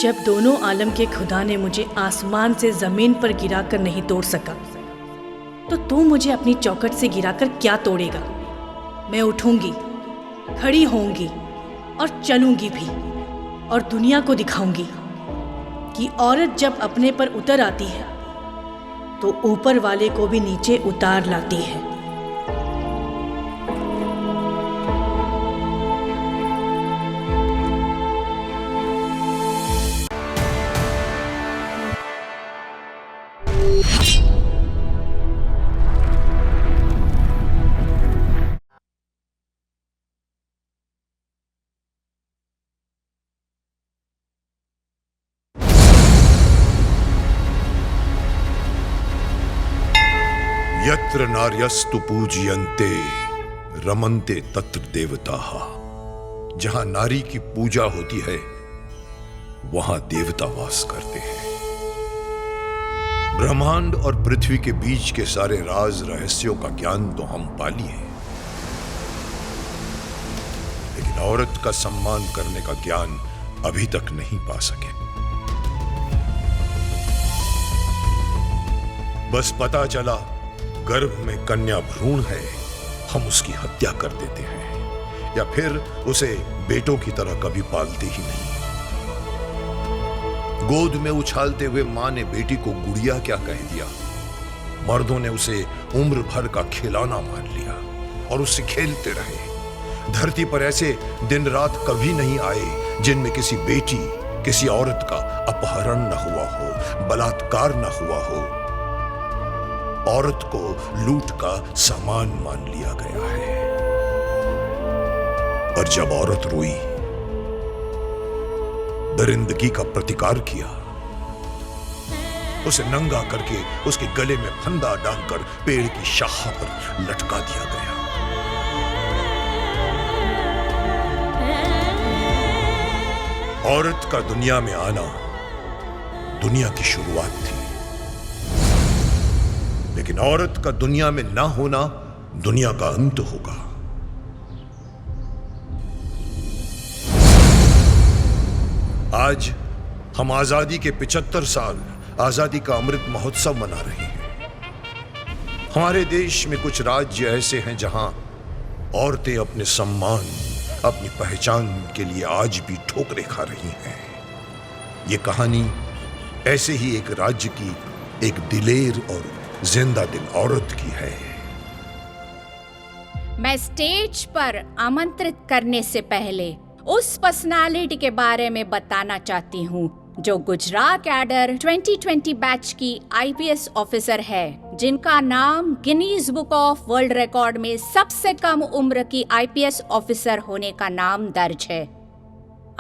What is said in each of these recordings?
जब दोनों आलम के खुदा ने मुझे आसमान से जमीन पर गिराकर नहीं तोड़ सका, तो तू मुझे अपनी चौखट से गिराकर क्या तोड़ेगा? मैं उठूंगी, खड़ी होऊंगी और चलूंगी भी, और दुनिया को दिखाऊंगी कि औरत जब अपने पर उतर आती है तो ऊपर वाले को भी नीचे उतार लाती है। यत्र नार्यस्तु पूज्यन्ते रमन्ते तत्र देवताः। जहां नारी की पूजा होती है वहां देवता वास करते हैं। ब्रह्मांड और पृथ्वी के बीच के सारे राज रहस्यों का ज्ञान तो हम पा लिए, लेकिन औरत का सम्मान करने का ज्ञान अभी तक नहीं पा सके। बस पता चला गर्भ में कन्या भ्रूण है, हम उसकी हत्या कर देते हैं, या फिर उसे बेटों की तरह कभी पालते ही नहीं। गोद में उछालते हुए मां ने बेटी को गुड़िया क्या कह दिया। मर्दों ने उसे उम्र भर का खिलौना मान लिया और उससे खेलते रहे। धरती पर ऐसे दिन रात कभी नहीं आए जिनमें किसी बेटी, किसी औरत का अपहरण न हुआ हो, बलात्कार न हुआ हो। औरत को लूट का सामान मान लिया गया है। और जब औरत रोई, दरिंदगी का प्रतिकार किया, उसे नंगा करके उसके गले में फंदा डालकर पेड़ की शाखा पर लटका दिया गया। औरत का दुनिया में आना दुनिया की शुरुआत थी, लेकिन औरत का दुनिया में ना होना दुनिया का अंत होगा। आज हम आजादी के 75 साल आजादी का अमृत महोत्सव मना रहे हैं। हमारे देश में कुछ राज्य ऐसे हैं जहां औरतें अपने सम्मान, अपनी पहचान के लिए आज भी ठोकरें खा रही हैं। ये कहानी ऐसे ही एक राज्य की एक दिलेर और जिंदा दिल औरत की है। मैं स्टेज पर आमंत्रित करने से पहले उस पर्सनालिटी के बारे में बताना चाहती हूँ जो गुजरात कैडर 2020 बैच की आईपीएस ऑफिसर है, जिनका नाम Guinness book of world record में सबसे कम उम्र की आईपीएस ऑफिसर होने का नाम दर्ज है।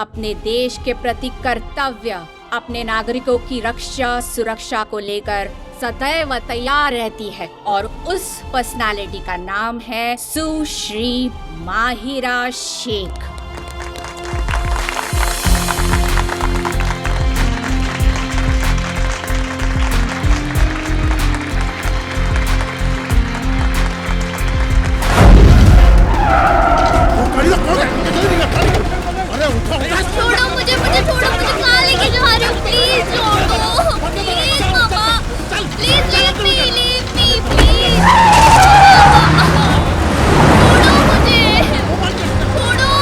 अपने देश के प्रति कर्तव्य, अपने नागरिकों की रक्षा सुरक्षा को लेकर सदैव तैयार रहती है, और उस पर्सनालिटी का नाम है सुश्री माहिरा शेख। छोड़ो मुझे, छोड़ो मुझे, कहाँ लेके जा रहे हो? प्लीज छोड़ो, प्लीज पापा, प्लीज लीव मी प्लीज। छोड़ो मुझे, छोड़ो।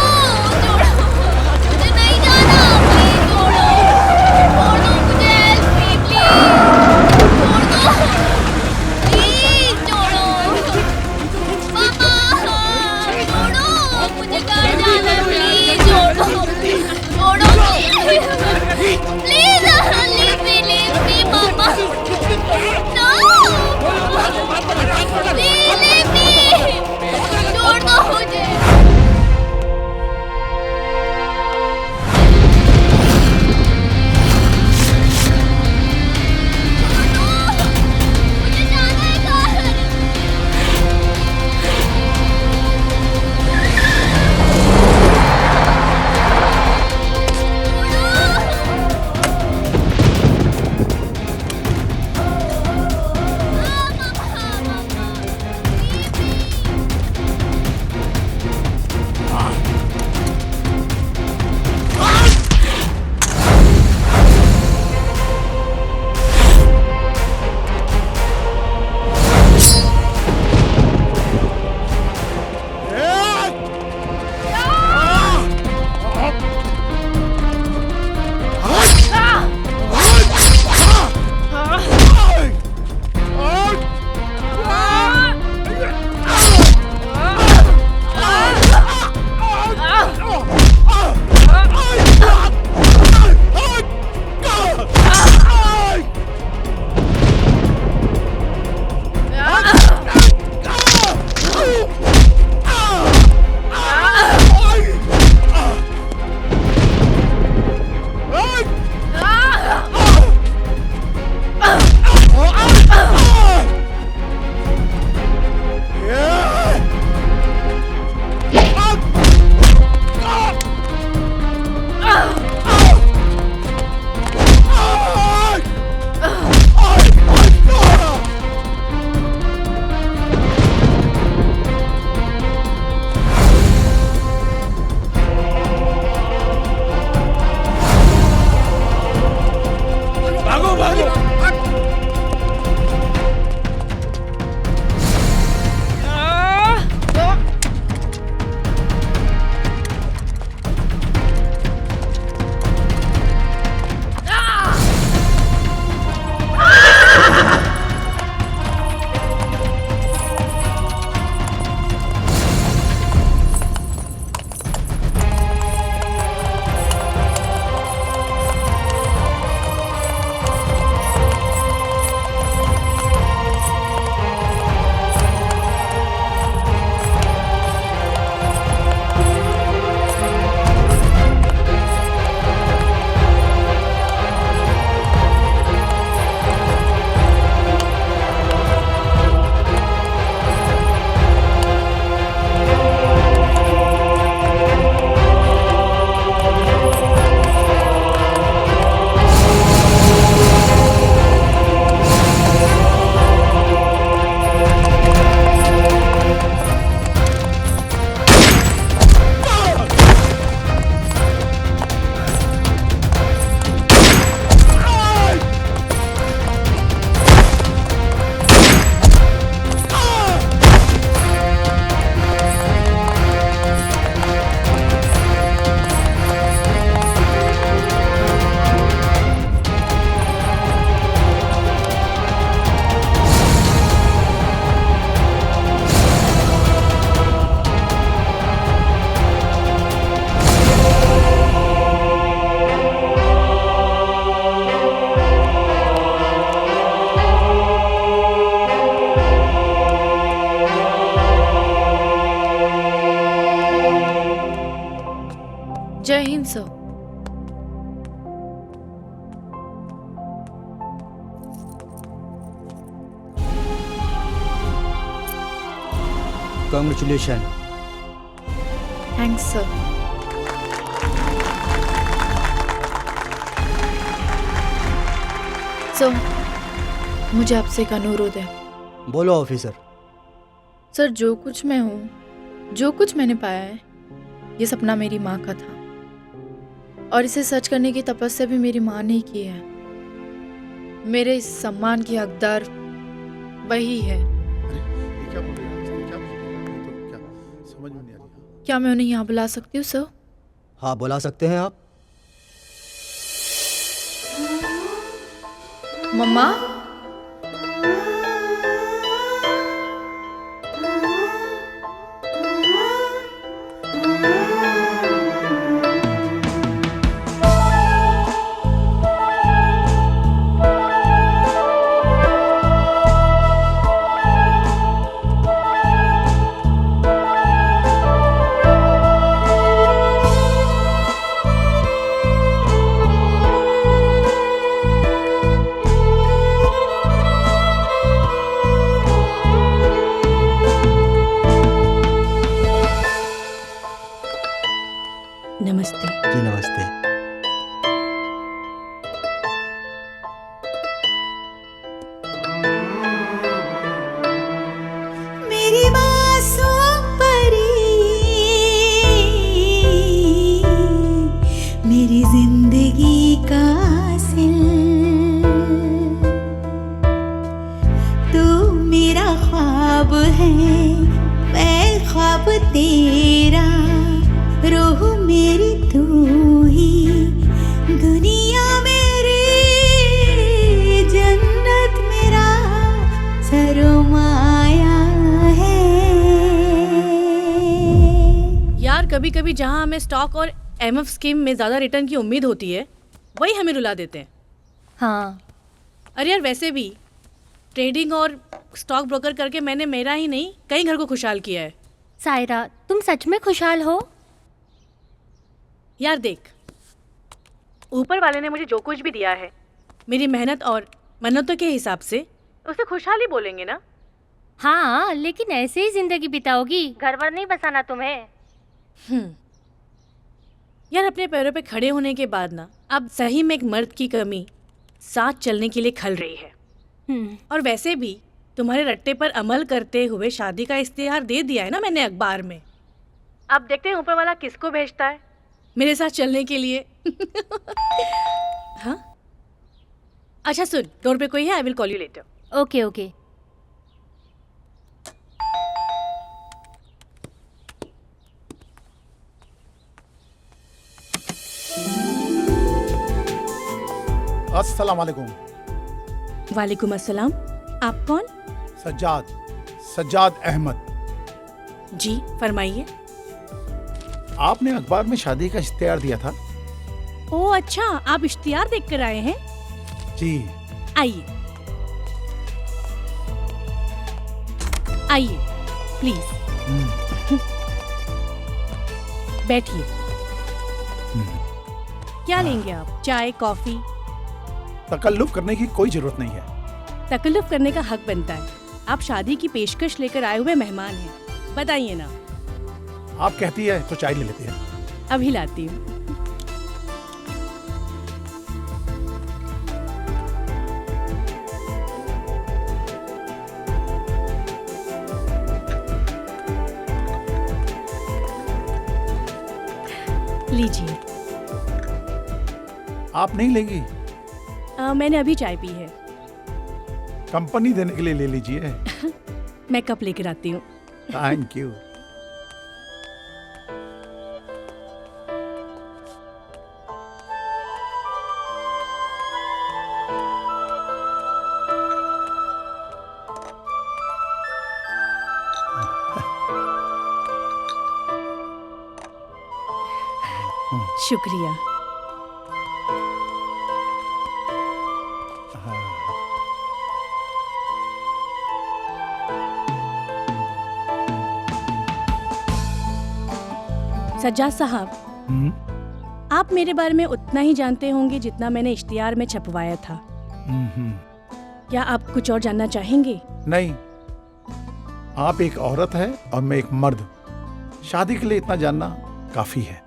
जय Hind sir. Congratulation. Thanks sir. Sir, मुझे आपसे एक अनुरोध है। बोलो ऑफिसर। सर, जो कुछ मैं हूँ, जो कुछ मैंने पाया है, ये सपना मेरी माँ का था और इसे सच करने की तपस्या भी मेरी माँ ने ही की है। मेरे इस सम्मान की हकदार वही है। ये क्या बोल रहे हैं? इसने क्या बोल रहे हैं? ये तो क्या समझ में नहीं आ रही। क्या मैं उन्हें यहाँ बुला सकती हूँ सर? हाँ, बुला सकते हैं आप। मम्मा, नमस्ते। जी नमस्ते। मेरी मासूम परी, मेरी जिंदगी का सिल, तू मेरा ख्वाब है, मैं ख्वाब तेरा, रूह मेरी तू ही, दुनिया मेरी, जन्नत मेरा सरमाया है। यार कभी कभी जहाँ हमें स्टॉक और एमएफ स्कीम में ज़्यादा रिटर्न की उम्मीद होती है, वही हमें रुला देते हैं। हाँ, अरे यार वैसे भी ट्रेडिंग और स्टॉक ब्रोकर करके मैंने मेरा ही नहीं कई घर को खुशहाल किया है। सायरा, तुम सच में खुशहाल हो? यार देख, ऊपर वाले ने मुझे जो कुछ भी दिया है मेरी मेहनत और मन्नतों के हिसाब से, उसे खुशहाली बोलेंगे ना। हाँ, लेकिन ऐसे ही जिंदगी बिताओगी, घर वर नहीं बसाना तुम्हें। यार अपने पैरों पे खड़े होने के बाद ना अब सही में एक मर्द की कमी साथ चलने के लिए खल रही है। और वैसे भी तुम्हारे रट्टे पर अमल करते हुए शादी का इश्तिहार दे दिया है ना मैंने अखबार में। अब देखते हैं ऊपर वाला किसको भेजता है मेरे साथ चलने के लिए। हाँ अच्छा सुन, डोर पे कोई है, I will call you later. Okay okay. अस्सलाम वालेकुम। वालेकुम अस्सलाम। आप कौन? सज्जाद अहमद। जी फरमाइए। आपने अखबार में शादी का इश्तिहार दिया था। ओह अच्छा, आप इश्तिहार देख कर आए हैं। जी आइए आइए प्लीज बैठिए। क्या लेंगे आप? चाय, कॉफी? तकल्लुफ करने की कोई जरूरत नहीं है। तकल्लुफ करने का हक बनता है। आप शादी की पेशकश लेकर आए हुए मेहमान हैं, बताइए ना। आप कहती है तो चाय ले लेते हैं। अभी लाती हूँ। लीजिए। आप नहीं लेंगी? मैंने अभी चाय पी है। कंपनी देने के लिए ले लीजिए। मैं कप लेकर आती हूँ। Thank you. शुक्रिया। सज्जाद साहब, आप मेरे बारे में उतना ही जानते होंगे जितना मैंने इश्तिहार में छपवाया था। क्या आप कुछ और जानना चाहेंगे? नहीं, आप एक औरत है और मैं एक मर्द। शादी के लिए इतना जानना काफी है।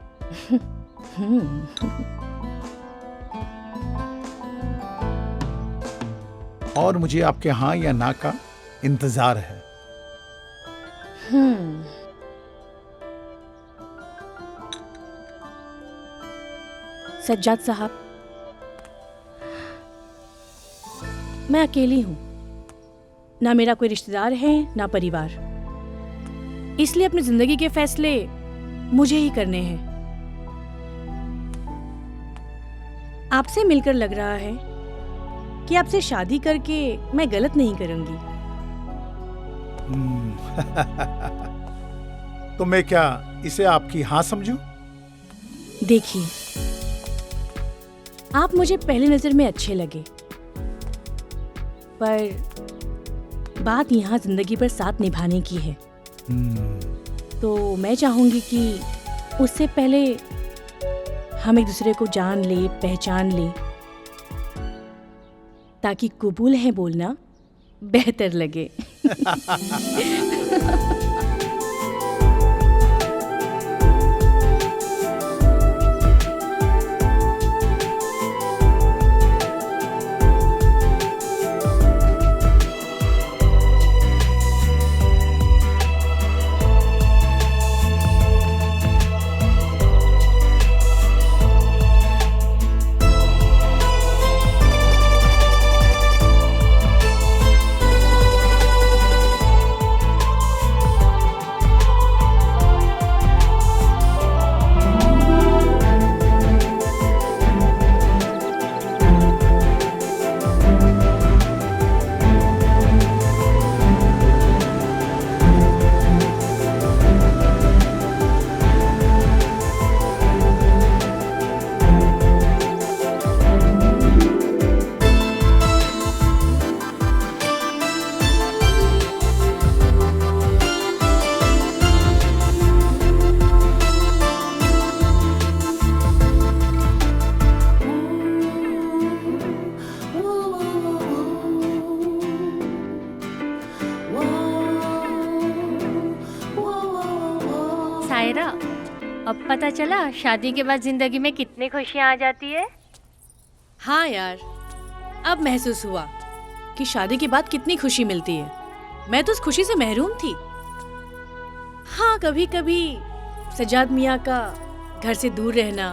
और मुझे आपके हाँ या ना का इंतजार है। सज्जाद साहब, मैं अकेली हूं, ना मेरा कोई रिश्तेदार है ना परिवार, इसलिए अपनी जिंदगी के फैसले मुझे ही करने हैं। आपसे मिलकर लग रहा है कि आपसे शादी करके मैं गलत नहीं करूंगी। तो मैं क्या इसे आपकी हाँ समझूं? देखिए, आप मुझे पहली नजर में अच्छे लगे, पर बात यहाँ जिंदगी भर साथ निभाने की है। तो मैं चाहूंगी कि उससे पहले हम एक दूसरे को जान ले, पहचान ले, ताकि कबूल है बोलना बेहतर लगे। सायरा, अब पता चला शादी के बाद जिंदगी में कितनी खुशियाँ आ जाती है। हाँ यार, अब महसूस हुआ कि शादी के बाद कितनी खुशी मिलती है। मैं तो उस खुशी से महरूम थी। हाँ, कभी कभी सज्जाद मियाँ का घर से दूर रहना,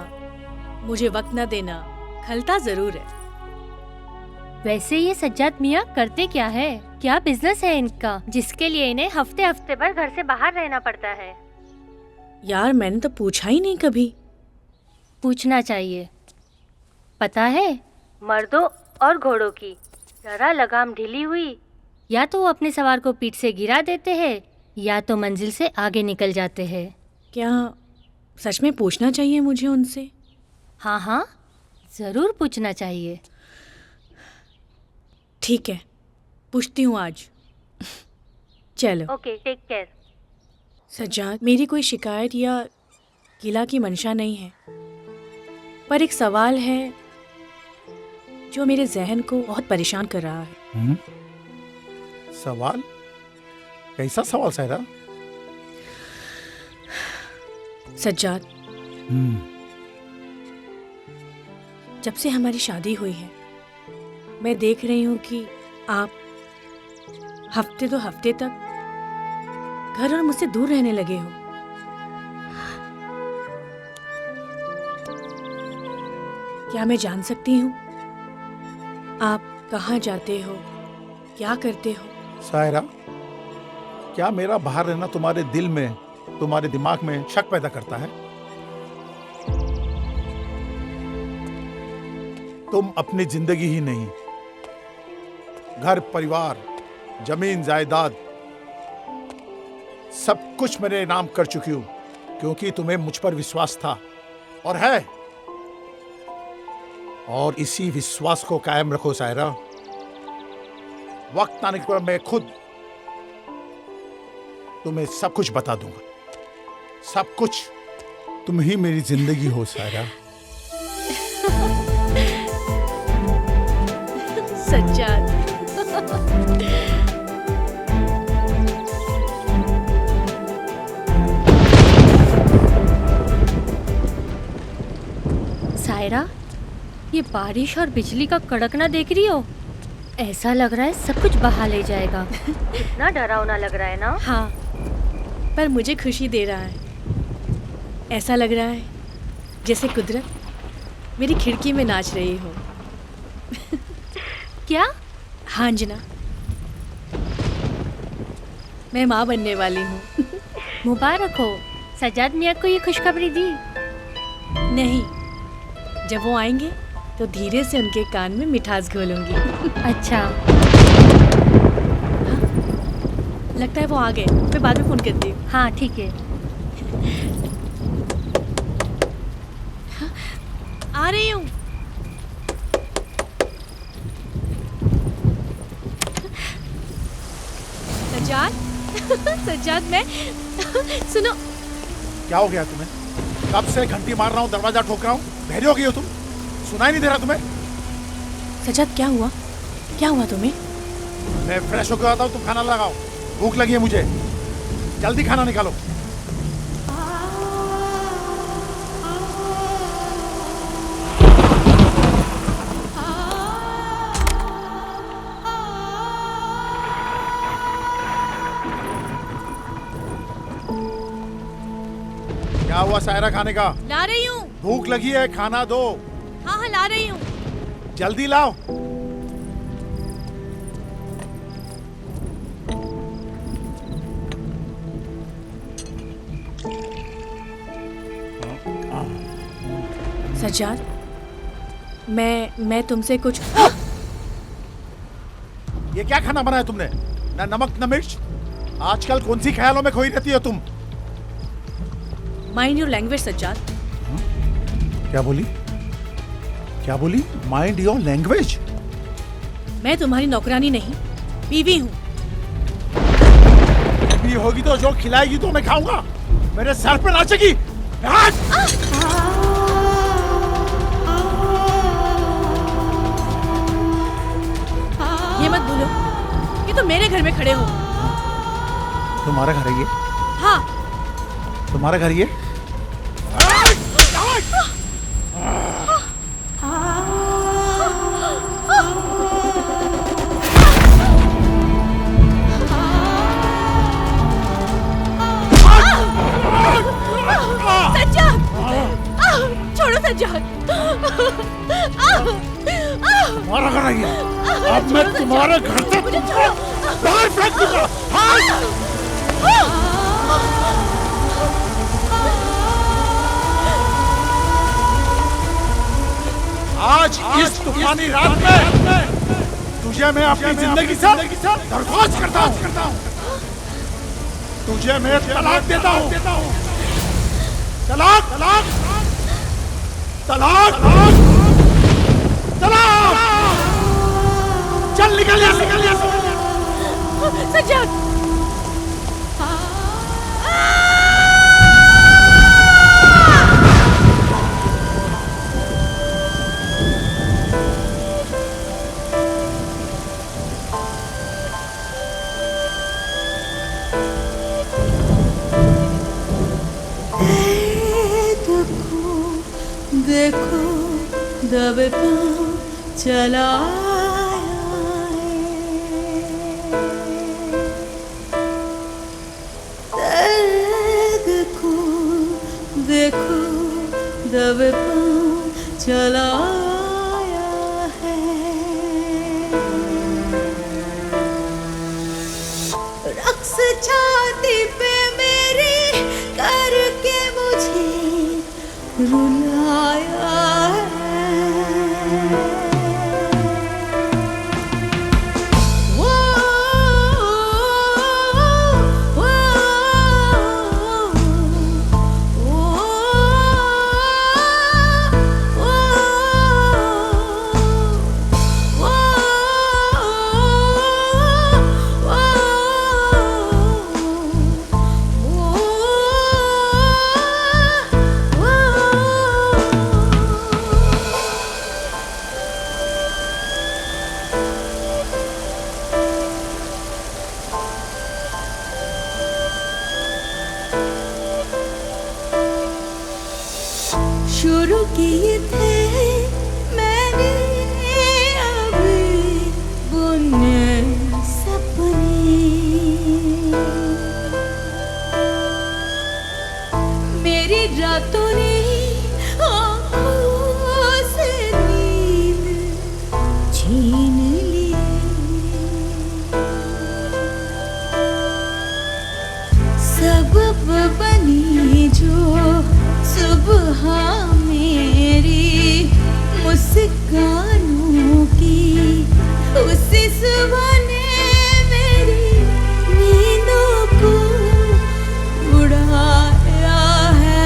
मुझे वक्त न देना खलता जरूर है। वैसे ये सज्जाद मियाँ करते क्या है? क्या बिजनेस है इनका जिसके लिए इन्हें हफ्ते हफ्ते भर घर से बाहर रहना पड़ता है? यार, मैंने तो पूछा ही नहीं कभी। पूछना चाहिए। पता है, मर्दों और घोड़ों की जरा लगाम ढीली हुई, या तो वो अपने सवार को पीठ से गिरा देते हैं या तो मंजिल से आगे निकल जाते हैं। क्या सच में पूछना चाहिए मुझे उनसे? हाँ हाँ, जरूर पूछना चाहिए। ठीक है, पूछती हूँ आज। चलो। Okay, take care. सज्जाद, मेरी कोई शिकायत या गिला की मंशा नहीं है, पर एक सवाल है जो मेरे जहन को बहुत परेशान कर रहा है। सवाल? कैसा सवाल सायरा? सज्जाद, जब से हमारी शादी हुई है, मैं देख रही हूँ कि आप हफ्ते दो हफ्ते तक घर और मुझसे दूर रहने लगे हो। क्या मैं जान सकती हूँ आप कहाँ जाते हो, क्या करते हो? सायरा, क्या मेरा बाहर रहना तुम्हारे दिल में, तुम्हारे दिमाग में शक पैदा करता है? तुम अपनी जिंदगी ही नहीं, घर परिवार, जमीन जायदाद सब कुछ मेरे नाम कर चुकी हूं, क्योंकि तुम्हें मुझ पर विश्वास था और है। और इसी विश्वास को कायम रखो सायरा। वक्त आने पर मैं खुद तुम्हें सब कुछ बता दूंगा। सब कुछ। तुम ही मेरी जिंदगी हो सायरा। सायरा, ये बारिश और बिजली का कड़कना देख रही हो? ऐसा लग रहा है सब कुछ बहा ले जाएगा। कितना डरावना लग रहा है ना? हाँ, पर मुझे खुशी दे रहा है। ऐसा लग रहा है जैसे कुदरत मेरी खिड़की में नाच रही हो। क्या? हाँ अंजना, मैं माँ बनने वाली हूँ। मुबारक हो। सज्जाद मियाँ को ये खुशखबरी दी? नहीं, जब वो आएंगे तो धीरे से उनके कान में मिठास घोलूंगी। अच्छा। हाँ, लगता है वो आ गए। मैं बाद में फोन करती हूँ। हाँ ठीक है। आ रही हूँ। सज्जाद, सज्जाद, मैं सुनो। क्या हो गया तुम्हें? कब से घंटी मार रहा हूँ, दरवाजा ठोक रहा हूँ, बहरी हो गई हो तुम? सुनाई नहीं दे रहा तुम्हें? सज्जाद, क्या हुआ? क्या हुआ तुम्हें? मैं फ्रेश होकर आता हूँ, तुम खाना लगाओ। भूख लगी है मुझे, जल्दी खाना निकालो। क्या हुआ सायरा, खाने का? ला रही हूँ। भूख लगी है, खाना दो। हाँ हाँ, ला रही हूँ। जल्दी लाओ। सज्जाद, मैं तुमसे कुछ। ये क्या खाना बनाया तुमने? ना नमक न मिर्च। आजकल कौन सी ख्यालों में खोई रहती हो तुम? Mind your language Sajjad. क्या बोली? क्या बोली? Mind your language. मैं तुम्हारी नौकरानी नहीं, बीवी हूँ। बीवी होगी तो जो खिलाएगी तो मैं खाऊंगा। मेरे सर पे नाचेगी। ये मत भूलो कि तुम मेरे घर में खड़े हो। तुम्हारा घर है ये? हाँ। तुम्हारा घर ये? सज्जाद, छोड़ो सज्जाद। तुम्हारा घर है ये? अब मैं तुम्हारे घर से बाहर फेंक दूंगा। आज इस तूफानी रात में तुझे मैं अपनी जिंदगी से दरख्वास्त करता हूँ। तुझे मैं तलाक देता हूँ। तलाक, तलाक, तलाक, तलाक। चल निकल यहाँ से, निकल यहाँ से। सज्जाद, देखो दबे पाँव चला देखो दबे पाँव चला है। रक्स छाती पे मेरी करके मुझे रुलाया है। वो शुरू किए थे छीन लिए। सबब बनी जो सुबह मेरी मुस्कानों की, उसी सुबह ने मेरी नींदों को उड़ाया है।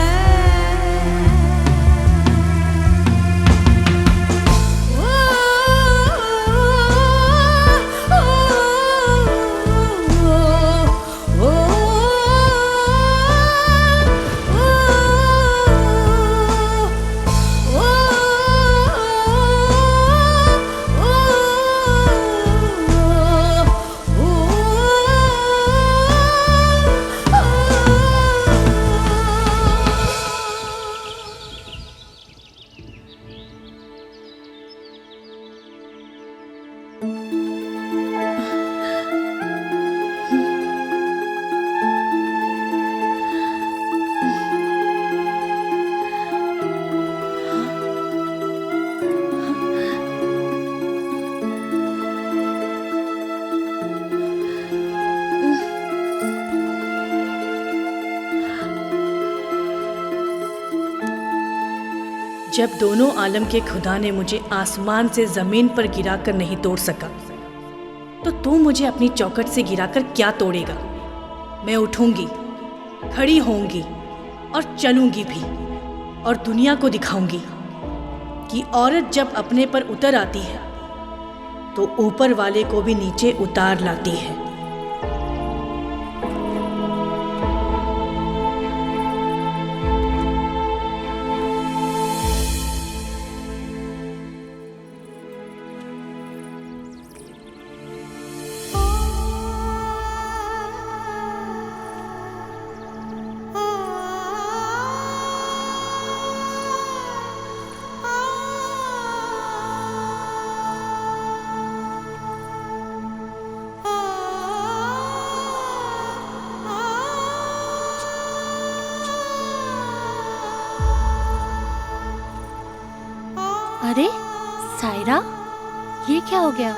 जब दोनों आलम के खुदा ने मुझे आसमान से जमीन पर गिराकर नहीं तोड़ सका, तो तू मुझे अपनी चौखट से गिराकर क्या तोड़ेगा? मैं उठूंगी, खड़ी होऊंगी और चलूंगी भी, और दुनिया को दिखाऊंगी कि औरत जब अपने पर उतर आती है तो ऊपर वाले को भी नीचे उतार लाती है। अरे सायरा, ये क्या हो गया?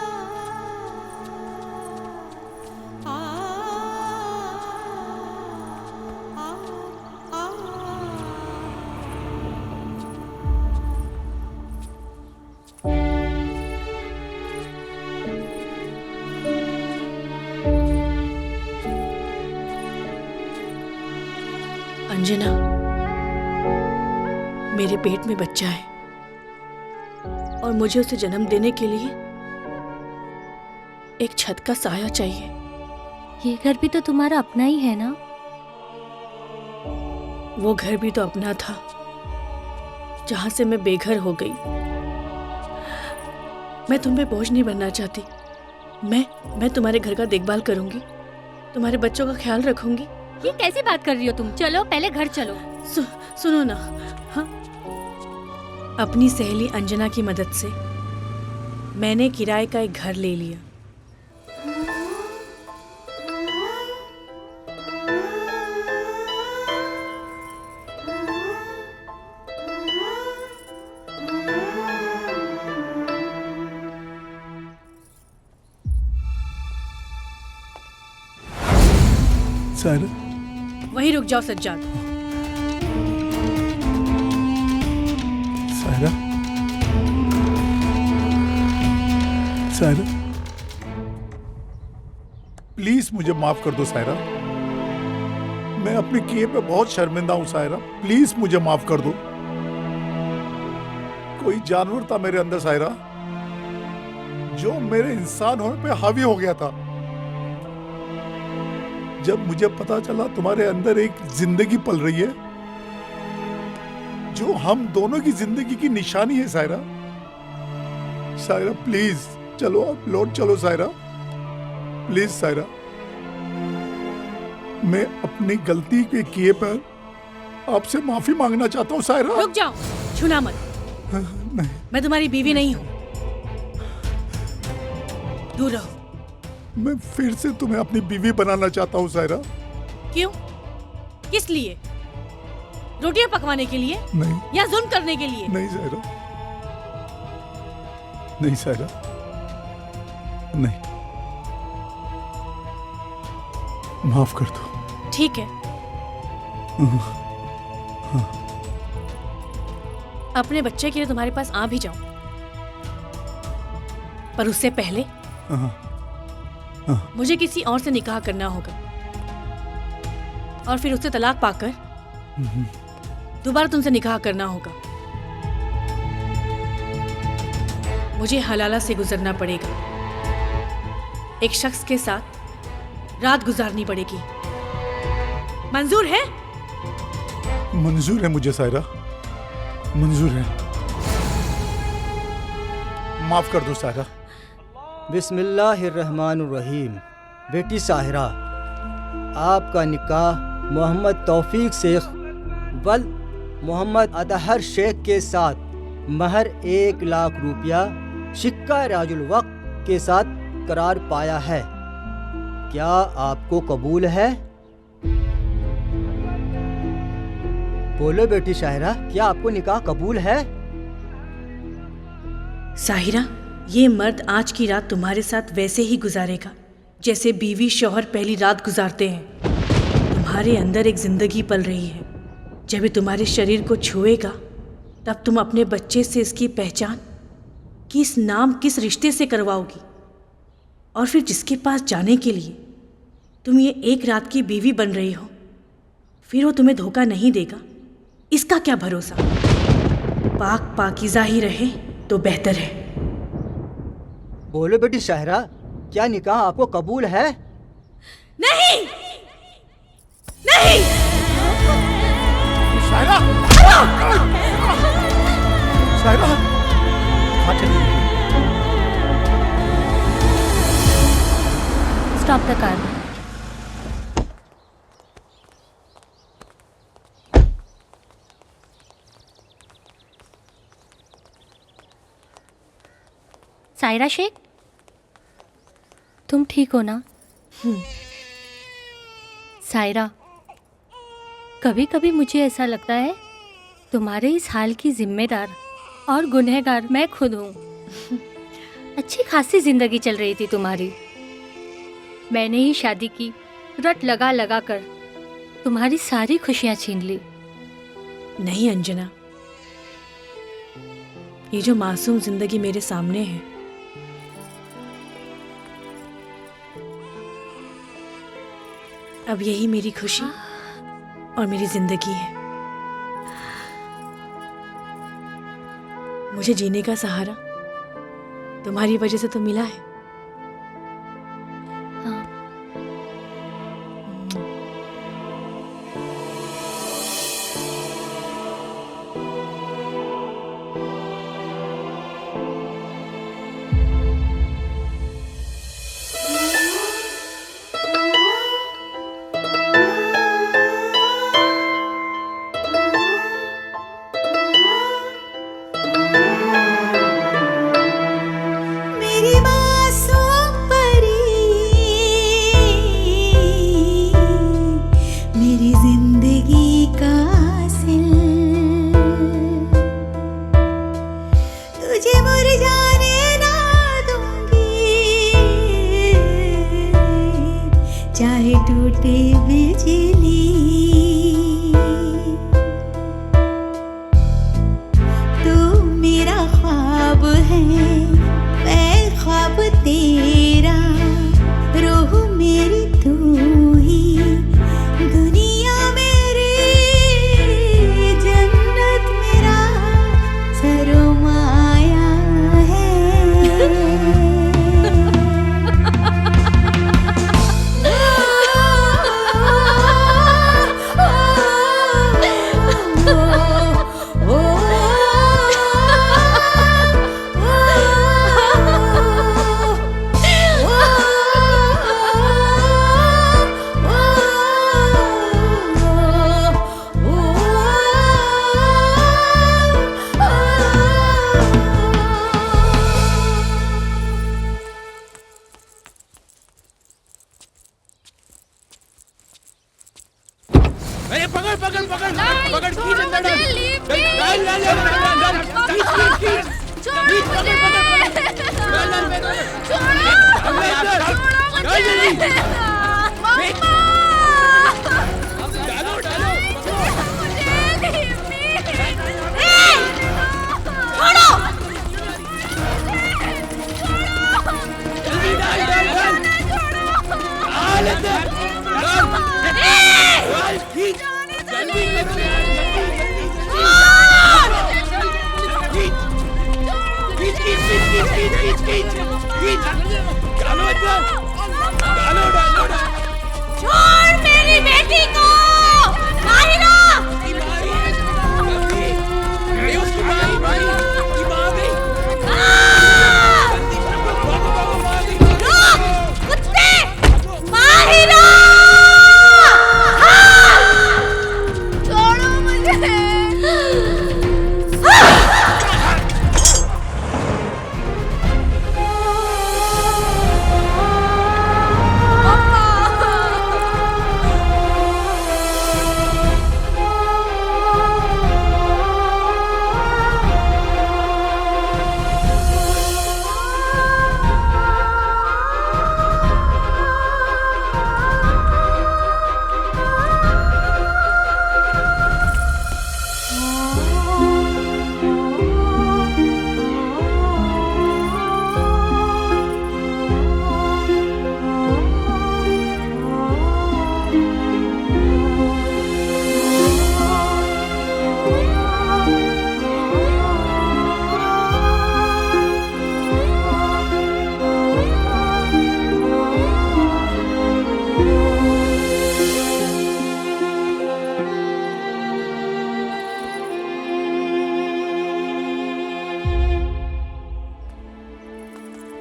अंजना, मेरे पेट में बच्चा है और मुझे उसे जन्म देने के लिए एक छत का साया चाहिए। ये घर भी तो तुम्हारा अपना ही है ना? वो घर भी तो अपना था जहां से मैं बेघर हो गई। मैं तुम पे बोझ नहीं बनना चाहती। मैं तुम्हारे घर का देखभाल करूंगी, तुम्हारे बच्चों का ख्याल रखूंगी। ये कैसी बात कर रही हो तुम? चलो पहले घर चलो। सुनो ना। हाँ, अपनी सहेली अंजना की मदद से मैंने किराए का एक घर ले लिया। सायरा, वहीं रुक जाओ सज्जाद। सायरा, सायरा, प्लीज मुझे माफ कर दो सायरा। मैं अपने किए पे बहुत शर्मिंदा हूं सायरा, प्लीज मुझे माफ कर दो। कोई जानवर था मेरे अंदर सायरा, जो मेरे इंसान होने पे हावी हो गया था। जब मुझे पता चला तुम्हारे अंदर एक जिंदगी पल रही है जो हम दोनों की जिंदगी की निशानी है सायरा। सायरा प्लीज चलो, आप लौट चलो सायरा, प्लीज सायरा। मैं अपनी गलती के किए पर आपसे माफी मांगना चाहता हूँ सायरा। रुक जाओ, छूना मत। नहीं, मैं तुम्हारी बीवी नहीं हूं, दूर रहो। मैं फिर से तुम्हें अपनी बीवी बनाना चाहता हूँ सायरा। क्यों? किस लिए? रोटियां पकवाने के लिए नहीं, या जुल्म करने के लिए? नहीं सायरा, नहीं सायरा, नहीं, माफ कर दो। ठीक है, अपने बच्चे के लिए तुम्हारे पास आ भी जाऊं, पर उससे पहले मुझे किसी और से निकाह करना होगा और फिर उससे तलाक पाकर दोबारा तुमसे निकाह करना होगा। मुझे हलाला से गुजरना पड़ेगा, एक शख्स के साथ रात गुजारनी पड़ेगी। मंजूर है? मंजूर है मुझे सायरा, मंजूर है। माफ कर दो सायरा। बिस्मिल्लाहिर्रहमानुर्रहीम। बेटी साहिरा, आपका निकाह मोहम्मद तौफीक शेख वल मोहम्मद अतहर शेख के साथ महर 1 लाख रुपया शिक्का राजुल वक्त के साथ करार पाया है। क्या आपको कबूल है? बोलो बेटी शाहिरा, क्या आपको निकाह कबूल है? साहिरा, ये मर्द आज की रात तुम्हारे साथ वैसे ही गुजारेगा जैसे बीवी शौहर पहली रात गुजारते हैं। तुम्हारे अंदर एक जिंदगी पल रही है। जब ये तुम्हारे शरीर को छुएगा तब तुम अपने बच्चे से इसकी पहचान, किस नाम किस रिश्ते से करवाओगी, और फिर जिसके पास जाने के लिए तुम ये एक रात की बीवी बन रही हो, फिर वो तुम्हें धोखा नहीं देगा, इसका क्या भरोसा। पाक पाकीज़ा ही रहे तो बेहतर है। बोलो बेटी शाहिरा, क्या निकाह आपको कबूल है? नहीं, नहीं। सायरा, सायरा, कहाँ चली गई? Stop the car. Saira Shaikh, तुम ठीक हो ना? सायरा, कभी कभी मुझे ऐसा लगता है तुम्हारे इस हाल की जिम्मेदार और गुनहगार मैं खुद हूँ। अच्छी खासी जिंदगी चल रही थी तुम्हारी, मैंने ही शादी की, रट लगा लगा कर तुम्हारी सारी खुशियाँ छीन ली। नहीं अंजना, ये जो मासूम जिंदगी मेरे सामने है, अब यही मेरी खुशी और मेरी जिंदगी है। मुझे जीने का सहारा तुम्हारी वजह से तो मिला है। हाँ। मेरी मासूम परी, मेरी जिंदगी का हासिल, तुझे मुरझाने ना दूंगी, चाहे टूटे बिजली। तू मेरा ख्वाब है, मैं ख्वाब तेरा, रूह मेरी तू ही, दुनिया मेरी, जन्नत मेरा सरमाया अरे पकड़ पकड़ पकड़ पकड़ खींच अंदर डाल डाल डाल डाल खींच खींच खींच पकड़ पकड़ डाल डाल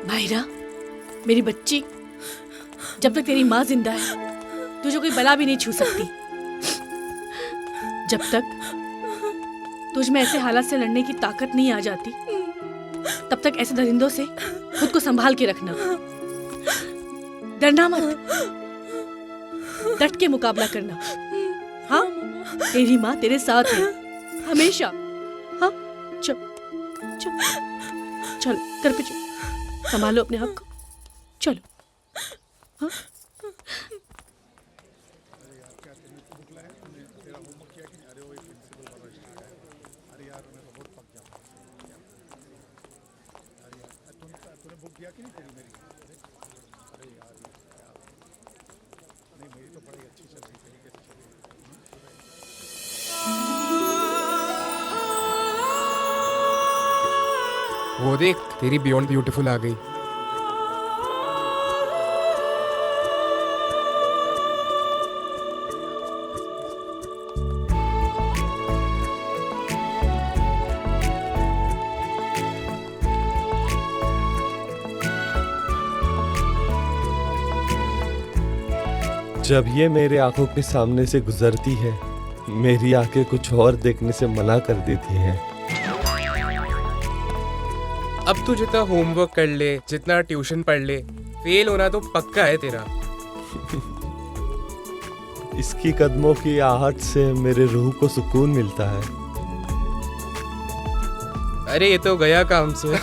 माहिरा, मेरी बच्ची, जब तक तेरी माँ जिंदा है तुझे कोई बला भी नहीं छू सकती। जब तक तुझ में ऐसे हालात से लड़ने की ताकत नहीं आ जाती तब तक ऐसे दरिंदों से खुद को संभाल के रखना। डरना मत, डट के मुकाबला करना। हाँ, तेरी माँ तेरे साथ है हमेशा। हाँ, चल चल चल, घर पे चल, संभालो अपने आप को, चलो। हाँ? वो देख, तेरी बियॉन्ड ब्यूटीफुल आ गई। जब ये मेरे आंखों के सामने से गुजरती है, मेरी आंखें कुछ और देखने से मना कर देती हैं। अब तू जितना होमवर्क कर ले, जितना ट्यूशन पढ़ ले, फेल होना तो पक्का है तेरा। इसकी कदमों की आहट से मेरे रूह को सुकून मिलता है। अरे ये तो गया काम से।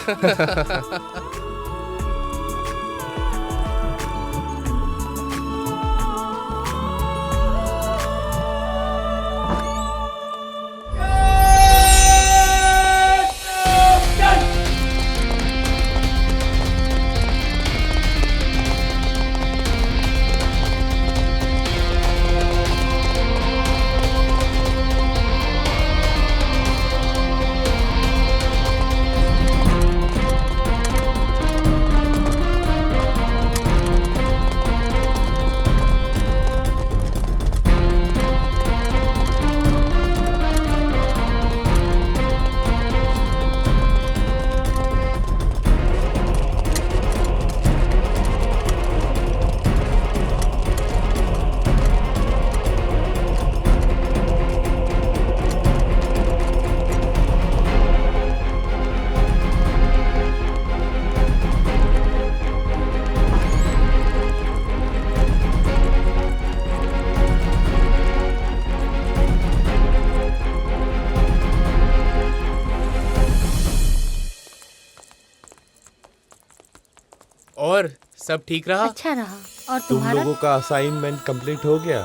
और सब ठीक रहा? अच्छा रहा। और तुम तुम्हारा? लोगों का असाइनमेंट कंप्लीट हो गया?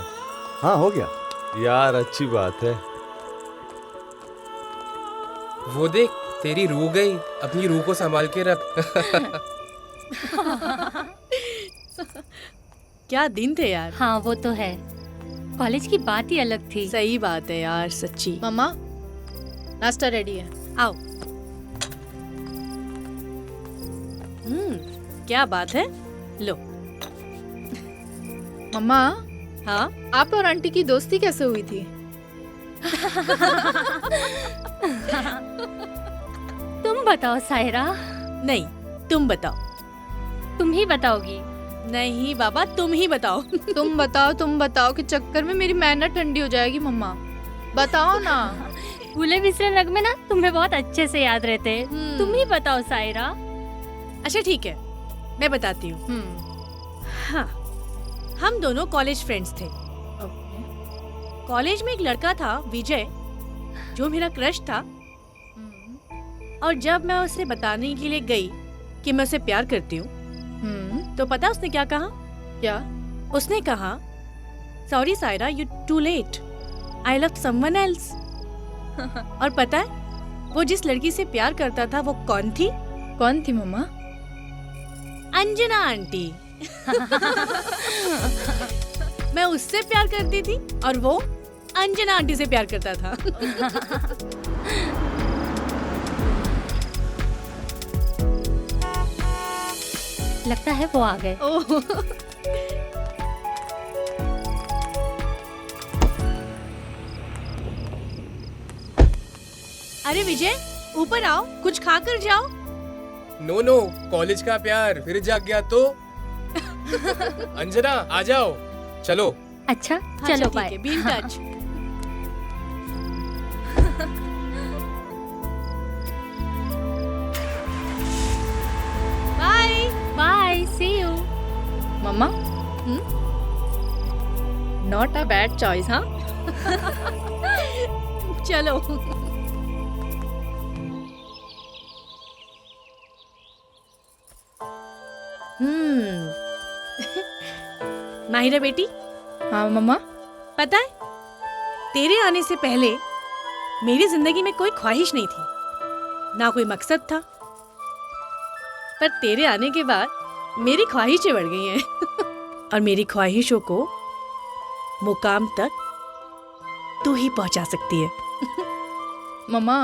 हाँ, हो गया। यार अच्छी बात है। वो देख, तेरी रूह गई, अपनी रूह को संभाल के रख। क्या दिन थे यार। हाँ, वो तो है। कॉलेज की बात ही अलग थी। सही बात है यार, सच्ची। मम्मा, नाश्ता रेडी है। आओ। क्या बात है, लो। मम्मा, हाँ, आप और आंटी की दोस्ती कैसे हुई थी? तुम बताओ सायरा। नहीं, तुम बताओ। तुम ही बताओगी। नहीं बाबा, तुम ही बताओ। तुम बताओ के चक्कर में मेरी मेहनत ठंडी हो जाएगी। मम्मा, बताओ ना। भूले बिसरे नगमे ना तुम्हें बहुत अच्छे से याद रहते। तुम ही बताओ सायरा। अच्छा ठीक है, मैं बताती हूँ। हाँ, हम दोनों कॉलेज फ्रेंड्स थे। कॉलेज में एक लड़का था, विजय, जो मेरा क्रश था। और जब मैं उसे बताने के लिए गई कि मैं उसे प्यार करती हूँ, तो पता उसने क्या कहा? क्या? उसने कहा, sorry Saira, you too late, I love someone else. और पता है वो जिस लड़की से प्यार करता था वो कौन थी? कौन थी मम्मा? अंजना आंटी। मैं उससे प्यार करती थी और वो अंजना आंटी से प्यार करता था। लगता है वो आ गए। अरे विजय, ऊपर आओ, कुछ खा कर जाओ। नो नो, कॉलेज का प्यार फिर जाग गया तो। अंजना आ जाओ, चलो। अच्छा चलो bye. Be in touch. Bye bye, see you. Mama, not a bad choice. हाँ, चलो। माहिरा बेटी, हाँ मम्मा। पता है तेरे आने से पहले मेरी जिंदगी में कोई ख्वाहिश नहीं थी, ना कोई मकसद था। पर तेरे आने के बाद मेरी ख्वाहिशें बढ़ गई हैं। और मेरी ख्वाहिशों को मुकाम तक तू ही पहुंचा सकती है। मम्मा,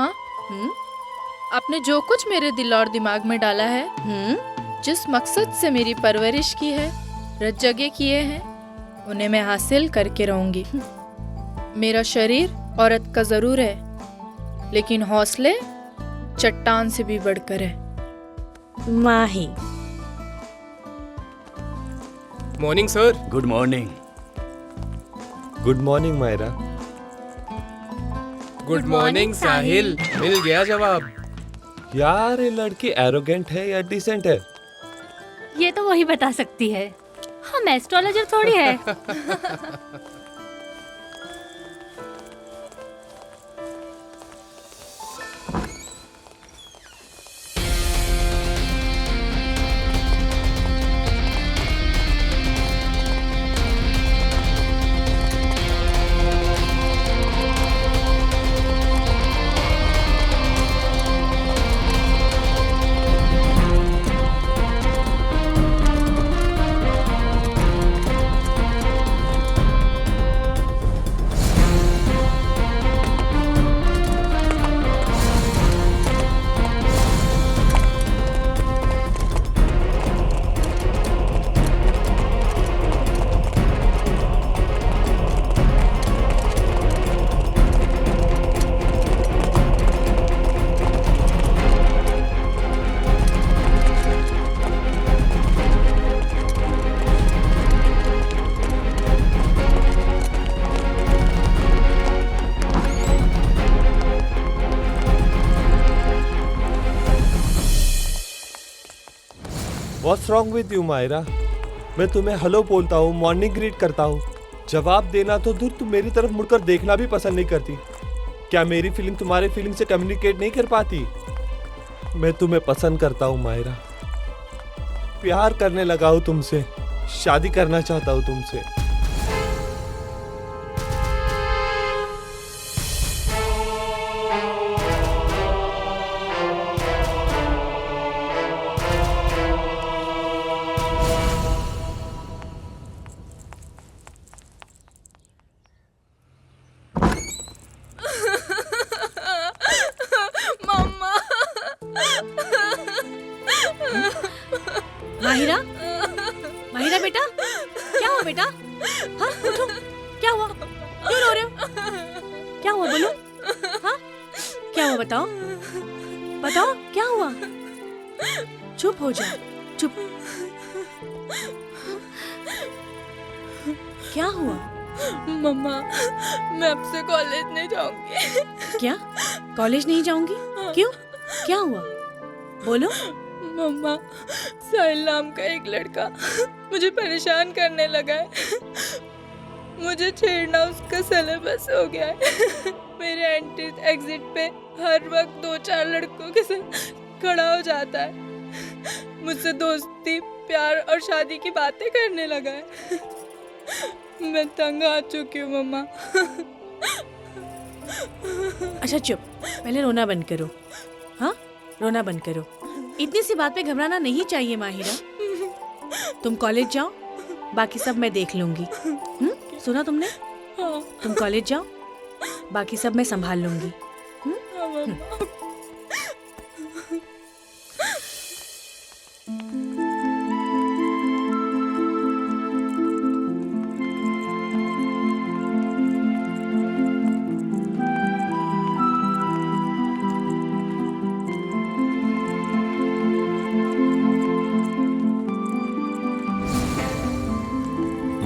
आपने जो कुछ मेरे दिल और दिमाग में डाला है, जिस मकसद से मेरी परवरिश की है, रच जगह किए हैं, उन्हें मैं हासिल करके रहूंगी। मेरा शरीर औरत का जरूर है, लेकिन हौसले चट्टान से भी बढ़कर है। Mahi. Morning sir. Good morning. Good morning Myra. Good morning Sahil. मिल गया जवाब। यार ये लड़की एरोगेंट है या डिसेंट है? ये तो वही बता सकती है, हम एस्ट्रोलॉजर थोड़ी है। What's wrong with you Myra? मैं तुम्हें हेलो बोलता हूँ, मॉर्निंग ग्रीट करता हूँ, जवाब देना तो दूर, तुम मेरी तरफ मुड़कर देखना भी पसंद नहीं करती। क्या मेरी फीलिंग तुम्हारे फीलिंग से कम्युनिकेट नहीं कर पाती? मैं तुम्हें पसंद करता हूँ मायरा, प्यार करने लगा हूँ तुमसे, शादी करना चाहता हूँ तुमसे। माहिरा, माहिरा बेटा, क्या हुआ बेटा? हाँ उठो, क्या हुआ? क्यों रो रहे हो? क्या हुआ बोलो? हाँ क्या हुआ बताओ, बताओ क्या हुआ? चुप हो जाओ, चुप। क्या हुआ? मम्मा, मैं अब से कॉलेज नहीं जाऊंगी। क्या कॉलेज नहीं जाऊंगी? क्यों, क्या हुआ बोलो? मम्मा, साहिल नाम का एक लड़का मुझे परेशान करने लगा है। मुझे छेड़ना उसका सिलेबस हो गया है। मेरे एंट्री एग्जिट पे हर वक्त 2-4 लड़कों के साथ खड़ा हो जाता है। मुझसे दोस्ती, प्यार और शादी की बातें करने लगा है। मैं तंग आ चुकी हूँ मम्मा। अच्छा चुप, पहले रोना बंद करो। हाँ रोना बंद करो, इतनी सी बात पे घबराना नहीं चाहिए माहिरा। तुम कॉलेज जाओ, बाकी सब मैं देख लूंगी। सुना तुमने? तुम कॉलेज जाओ, बाकी सब मैं संभाल लूंगी।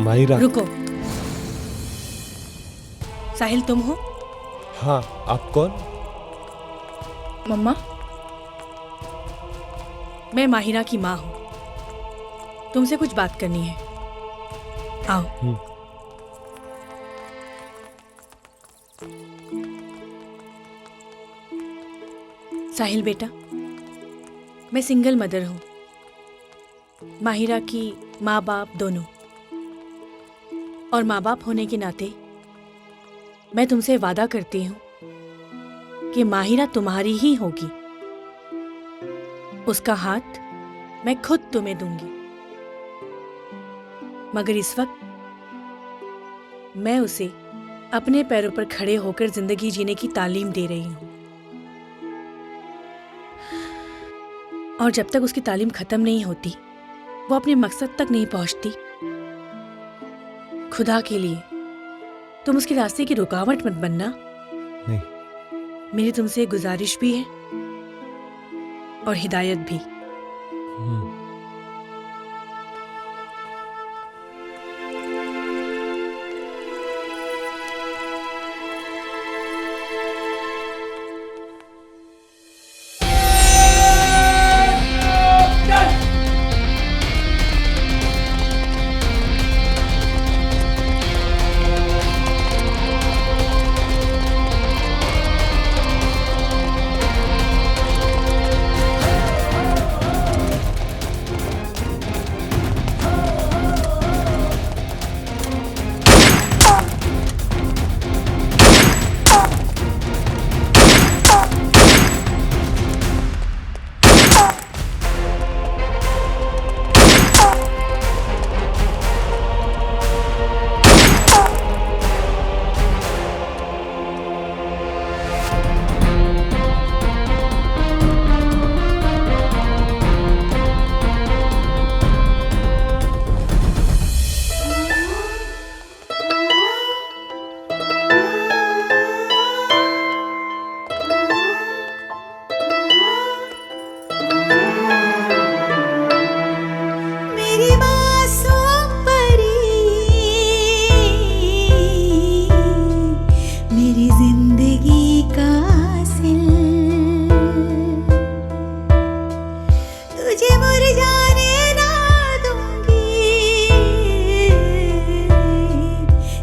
माहिरा। रुको। साहिल तुम हो? हाँ, आप कौन? मम्मा, मैं माहिरा की माँ हूँ। तुमसे कुछ बात करनी है। आओ। साहिल बेटा, मैं सिंगल मदर हूँ। माहिरा की माँ बाप दोनों, और माँ बाप होने के नाते मैं तुमसे वादा करती हूँ कि माहिरा तुम्हारी ही होगी। उसका हाथ मैं खुद तुम्हें दूंगी, मगर इस वक्त मैं उसे अपने पैरों पर खड़े होकर जिंदगी जीने की तालीम दे रही हूँ। और जब तक उसकी तालीम खत्म नहीं होती, वो अपने मकसद तक नहीं पहुंचती। खुदा के लिए तुम उसके रास्ते की रुकावट मत बनना। नहीं। मेरी तुमसे एक गुजारिश भी है और हिदायत भी।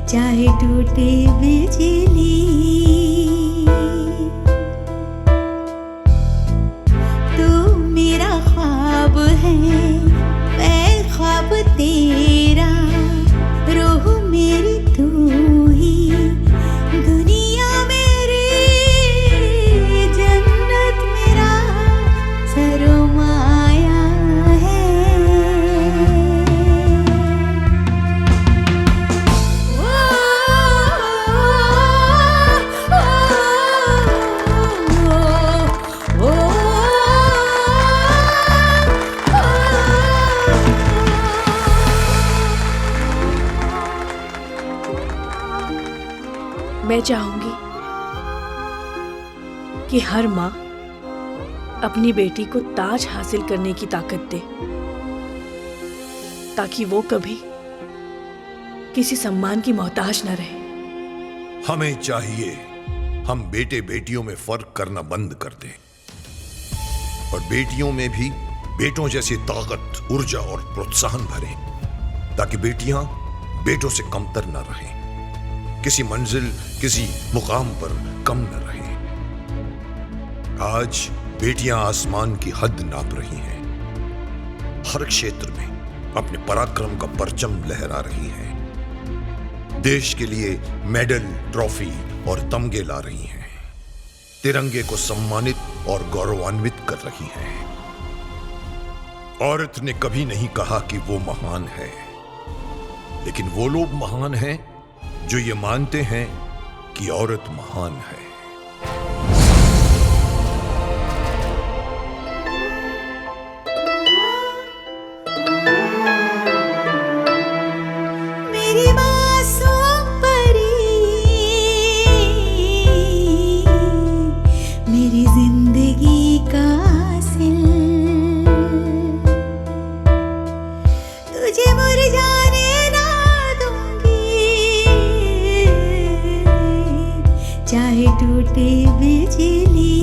चाहे टूटे बिजली, तू मेरा ख्वाब है, मैं ख्वाब तेरा, रूह मेरी तू ही, दुनिया मेरी जन्नत मेरा सरमाया है। मैं चाहूंगी कि हर माँ अपनी बेटी को ताज हासिल करने की ताकत दे, ताकि वो कभी किसी सम्मान की मोहताज न रहे। हमें चाहिए हम बेटे बेटियों में फर्क करना बंद कर दें और बेटियों में भी बेटों जैसी ताकत, ऊर्जा और प्रोत्साहन भरें, ताकि बेटियां बेटों से कमतर न रहें, किसी मंजिल, किसी मुकाम पर कम न रहें। आज बेटियां आसमान की हद नाप रही हैं, हर क्षेत्र में अपने पराक्रम का परचम लहरा रही हैं, देश के लिए मेडल, ट्रॉफी और तमगे ला रही हैं, तिरंगे को सम्मानित और गौरवान्वित कर रही हैं। औरत ने कभी नहीं कहा कि वो महान है, लेकिन वो लोग महान हैं जो ये मानते हैं कि औरत महान है। मेरी मासूम परी, मेरी जिंदगी का हासिल, तुझे मुरझाने ना टूटे बिजली